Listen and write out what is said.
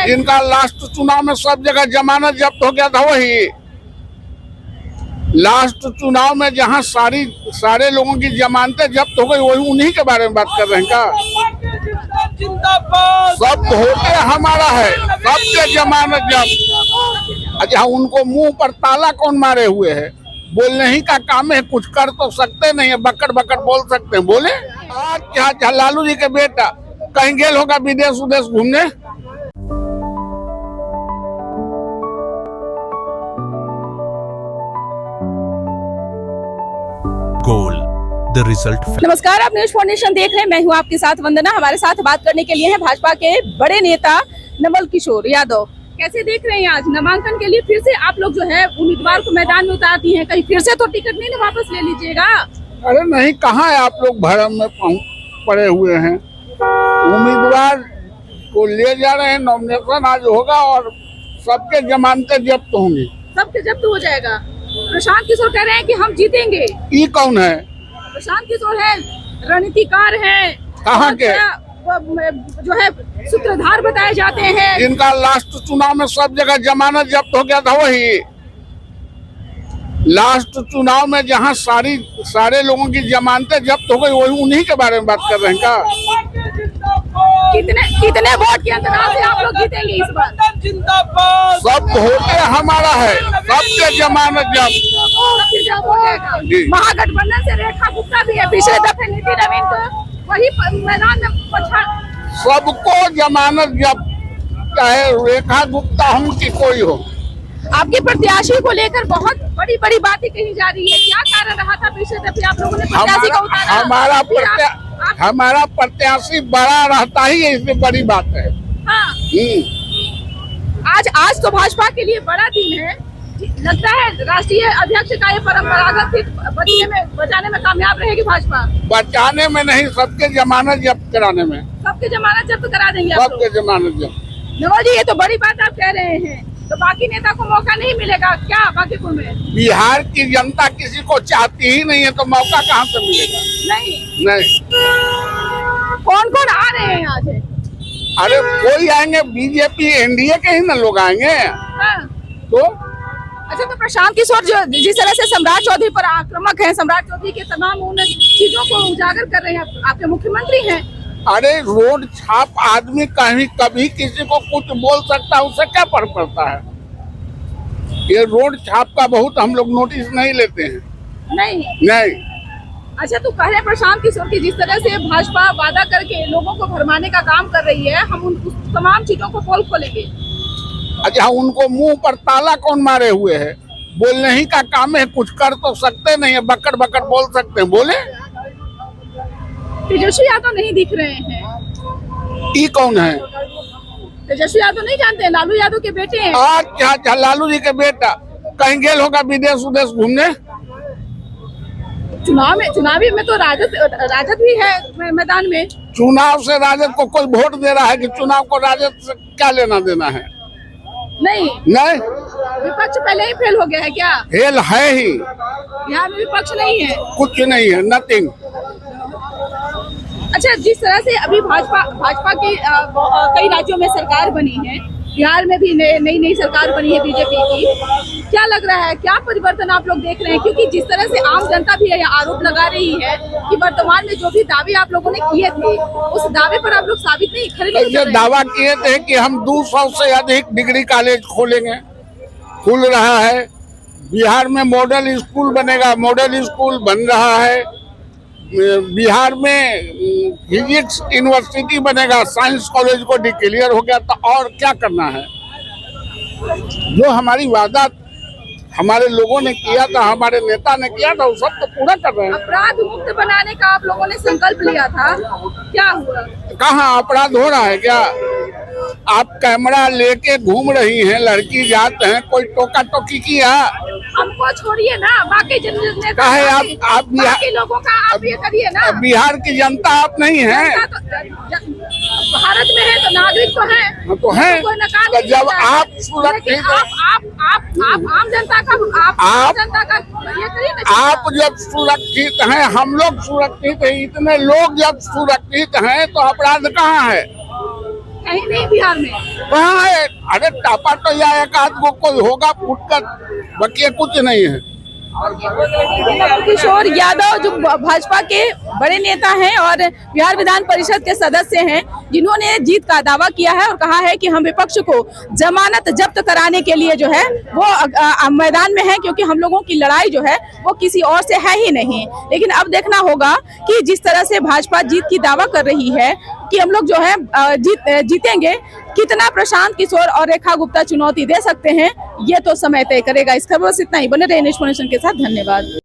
जिनका लास्ट चुनाव में सब जगह जमानत जब्त हो गया था, वही लास्ट चुनाव में जहां सारे लोगों की जमानतें जब्त हो गई, वही उन्हीं के बारे में बात कर रहे हैं क्या? सब होते हमारा है, सबके जमानत जब्त। अच्छा, उनको मुंह पर ताला कौन मारे हुए है? बोलने ही का काम है, कुछ कर तो सकते नहीं है, बकट बकट बोल सकते हैं, बोले। आज क्या लालू जी के बेटा कहीं गेल होगा विदेश उदेश घूमने? Goal the result. नमस्कार, आप न्यूज फाउंडेशन देख रहे हैं। मैं हूं आपके साथ वंदना। हमारे साथ बात करने के लिए हैं भाजपा के बड़े नेता नवल किशोर यादव। कैसे देख रहे हैं आज नामांकन के लिए फिर से आप लोग जो है उम्मीदवार को मैदान में उतारती हैं, कहीं फिर से तो टिकट नहीं ना वापस ले लीजिएगा? अरे नहीं, कहाँ है आप लोग भरम में पड़े हुए हैं। उम्मीदवार को ले जा रहे हैं, नॉमिनेशन आज होगा और सबके जमानतें जब्त होंगी। सबके जब्त हो जाएगा। प्रशांत किशोर कह रहे हैं कि हम जीतेंगे। ये कौन है? प्रशांत किशोर है, रणनीतिकार है, कहाँ के? जो है सूत्रधार बताए जाते हैं। जिनका लास्ट चुनाव में सब जगह जमानत जब्त हो गया था, वही लास्ट चुनाव में जहां सारे लोगों की जमानतें जब्त हो गई, वही उन्हीं के बारे में बात कर रहे हैं क्या? कितने वोट के अंतराल से आप लोग जीतेंगे इस बार? सब होते हमारा है, सबके जमानत जब्त। महागठबंधन से रेखा गुप्ता भी है, पिछले दफे नीति नवीन को वही मैदान में सबको जमानत जब्त, चाहे रेखा गुप्ता हो कि कोई हो। आपके प्रत्याशी को लेकर बहुत बड़ी बड़ी बातें कही जा रही है, क्या कारण रहा था पिछले दफे आप लोगों ने प्रत्याशी को उतारा? हमारा प्रत्याशी बड़ा रहता ही है, इसमें बड़ी बात है। हाँ। आज तो भाजपा के लिए बड़ा दिन है। लगता है राष्ट्रीय अध्यक्ष का ये परंपरागत सीट बचाने में कामयाब रहेगी भाजपा? बचाने में नहीं, सबके जमानत जब्त कराने में। सबके जमानत जब्त करा देंगे? सबके जमानत जब्त। नवल जी, ये तो बड़ी बात आप कह रहे हैं, तो बाकी नेता को मौका नहीं मिलेगा क्या बांकीपुर में? बिहार की जनता किसी को चाहती ही नहीं है, तो मौका कहाँ से मिलेगा? नहीं। कौन कौन आ रहे हैं आज? अरे कोई आएंगे, बीजेपी एनडीए के ही ना लोग आएंगे। हाँ। तो अच्छा, तो प्रशांत किशोर जो जिस तरह से सम्राट चौधरी पर आक्रामक है, सम्राट चौधरी के तमाम उन चीजों को उजागर कर रहे हैं, आपके मुख्यमंत्री हैं। अरे रोड छाप आदमी कहीं कभी किसी को कुछ बोल सकता है, उससे क्या फर्क पड़ता है? ये रोड छाप का बहुत हम लोग नोटिस नहीं लेते हैं। नहीं। अच्छा, तो कह रहे प्रशांत किशोर की जिस तरह से भाजपा वादा करके लोगों को भरमाने का काम कर रही है, हम उन तमाम चीजों को पोल खोलेंगे। अच्छा, उनको मुंह पर ताला कौन मारे हुए है? बोलने ही का काम है, कुछ कर तो सकते नहीं है, बकट बकट बोल सकते हैं, बोले। तेजस्वी यादव नहीं दिख रहे हैं। ये कौन है? तेजस्वी यादव नहीं जानते हैं, लालू यादव के बेटे हैं। आज क्या लालू जी के बेटा कहीं गेल होगा विदेश उदेश घूमने? चुनावी में तो राजद भी है मैदान में। चुनाव से राजद को कोई वोट दे रहा है कि चुनाव को राजद से क्या लेना देना है? नहीं। विपक्ष पहले ही फेल हो गया है क्या? फेल है ही। बिहार में विपक्ष नहीं है, कुछ नहीं है, नथिंग। अच्छा, जिस तरह से अभी भाजपा की कई राज्यों में सरकार बनी है, बिहार में भी नई सरकार बनी है बीजेपी की, क्या लग रहा है, क्या परिवर्तन आप लोग देख रहे हैं? क्योंकि जिस तरह से आम जनता भी यह आरोप लगा रही है कि वर्तमान में जो भी दावे आप लोगों ने किए थे, उस दावे पर आप लोग साबित नहीं खड़े दावा किए थे कि हम 200 से अधिक डिग्री कॉलेज खोलेंगे, खुल रहा है। बिहार में मॉडल स्कूल बनेगा, मॉडल स्कूल बन रहा है। बिहार में फिजिक्स यूनिवर्सिटी बनेगा, साइंस कॉलेज को डिक्लेयर हो गया, तो और क्या करना है? जो हमारी वादा हमारे लोगों ने किया था, हमारे नेता ने किया था, वो सब तो पूरा कर रहे हैं। अपराध मुक्त बनाने का आप लोगों ने संकल्प लिया था, क्या हुआ? कहाँ अपराध हो रहा है क्या? आप कैमरा लेके घूम रही हैं, लड़की जाते हैं, कोई टोका टोकी किया? हमको छोड़िए ना, बाकी जनता है आप बाकी लोगों का आप ये करिए ना। बिहार की जनता आप नहीं है? भारत में है तो नागरिक तो है। तो है। तो जब आप सुरक्षित, आप आम जनता का ये करिए ना। आप जब सुरक्षित हैं, हम लोग सुरक्षित हैं, इतने लोग जब सुरक्षित हैं, तो अपराध कहाँ है? कहीं नहीं बिहार में। कहाँ है? अरे टापा तो या एक आध को कोई होगा फुटकर, बाकी कुछ नहीं है। किशोर यादव जो भाजपा के बड़े नेता हैं और बिहार विधान परिषद के सदस्य हैं, जिन्होंने जीत का दावा किया है और कहा है कि हम विपक्ष को जमानत जब्त कराने के लिए जो है वो मैदान में है, क्योंकि हम लोगों की लड़ाई जो है वो किसी और से है ही नहीं। लेकिन अब देखना होगा कि जिस तरह से भाजपा जीत की दावा कर रही है कि हम लोग जो है जीतेंगे, कितना प्रशांत किशोर और रेखा गुप्ता चुनौती दे सकते हैं, ये तो समय तय करेगा। इस खबर से इतना ही। बने रहे नेशनल के साथ। धन्यवाद।